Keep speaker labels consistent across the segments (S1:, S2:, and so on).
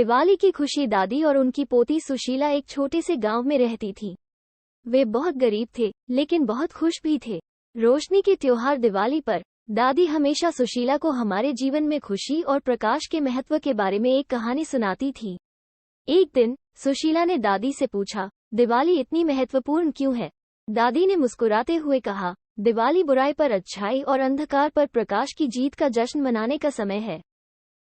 S1: दिवाली की खुशी। दादी और उनकी पोती सुशीला एक छोटे से गांव में रहती थी। वे बहुत गरीब थे, लेकिन बहुत खुश भी थे। रोशनी के त्योहार दिवाली पर दादी हमेशा सुशीला को हमारे जीवन में खुशी और प्रकाश के महत्व के बारे में एक कहानी सुनाती थी। एक दिन सुशीला ने दादी से पूछा, दिवाली इतनी महत्वपूर्ण क्यों है? दादी ने मुस्कुराते हुए कहा, दिवाली बुराई पर अच्छाई और अंधकार पर प्रकाश की जीत का जश्न मनाने का समय है।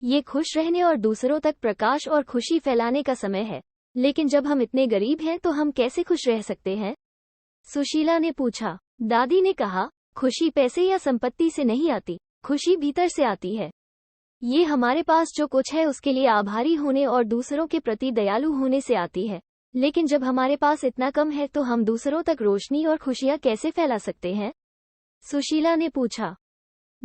S1: ये खुश रहने और दूसरों तक प्रकाश और खुशी फैलाने का समय है। लेकिन जब हम इतने गरीब हैं तो हम कैसे खुश रह सकते हैं? सुशीला ने पूछा। दादी ने कहा, खुशी पैसे या संपत्ति से नहीं आती, खुशी भीतर से आती है। ये हमारे पास जो कुछ है उसके लिए आभारी होने और दूसरों के प्रति दयालु होने से आती है। लेकिन जब हमारे पास इतना कम है तो हम दूसरों तक रोशनी और खुशियाँ कैसे फैला सकते हैं? सुशीला ने पूछा।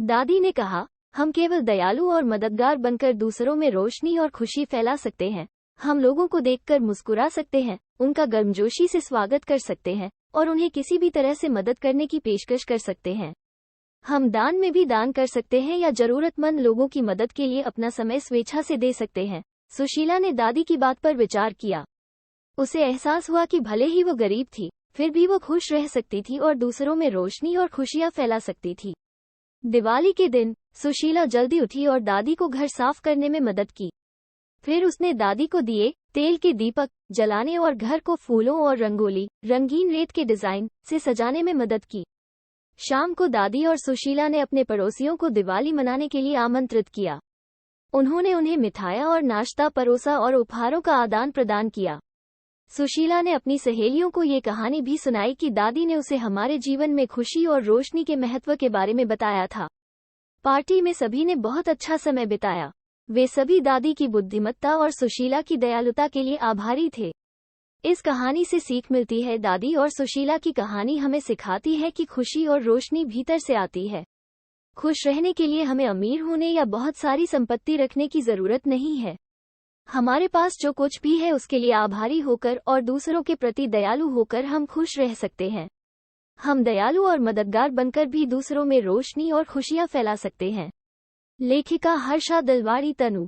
S1: दादी ने कहा, हम केवल दयालु और मददगार बनकर दूसरों में रोशनी और खुशी फैला सकते हैं। हम लोगों को देखकर मुस्कुरा सकते हैं, उनका गर्मजोशी से स्वागत कर सकते हैं और उन्हें किसी भी तरह से मदद करने की पेशकश कर सकते हैं। हम दान में भी दान कर सकते हैं या जरूरतमंद लोगों की मदद के लिए अपना समय स्वेच्छा से दे सकते हैं। सुशीला ने दादी की बात पर विचार किया। उसे एहसास हुआ कि भले ही वो गरीब थी, फिर भी वो खुश रह सकती थी और दूसरों में रोशनी और खुशियाँ फैला सकती थी। दिवाली के दिन सुशीला जल्दी उठी और दादी को घर साफ करने में मदद की। फिर उसने दादी को दिए, तेल के दीपक जलाने और घर को फूलों और रंगीन रेत के डिजाइन से सजाने में मदद की। शाम को दादी और सुशीला ने अपने पड़ोसियों को दिवाली मनाने के लिए आमंत्रित किया। उन्होंने उन्हें मिठाइयाँ और नाश्ता परोसा और उपहारों का आदान प्रदान किया। सुशीला ने अपनी सहेलियों को ये कहानी भी सुनाई कि दादी ने उसे हमारे जीवन में खुशी और रोशनी के महत्व के बारे में बताया था। पार्टी में सभी ने बहुत अच्छा समय बिताया। वे सभी दादी की बुद्धिमत्ता और सुशीला की दयालुता के लिए आभारी थे। इस कहानी से सीख मिलती है। दादी और सुशीला की कहानी हमें सिखाती है कि खुशी और रोशनी भीतर से आती है। खुश रहने के लिए हमें अमीर होने या बहुत सारी संपत्ति रखने की जरूरत नहीं है। हमारे पास जो कुछ भी है उसके लिए आभारी होकर और दूसरों के प्रति दयालु होकर हम खुश रह सकते हैं। हम दयालु और मददगार बनकर भी दूसरों में रोशनी और खुशियाँ फैला सकते हैं। लेखिका हर्षा दलवाड़ी तनु।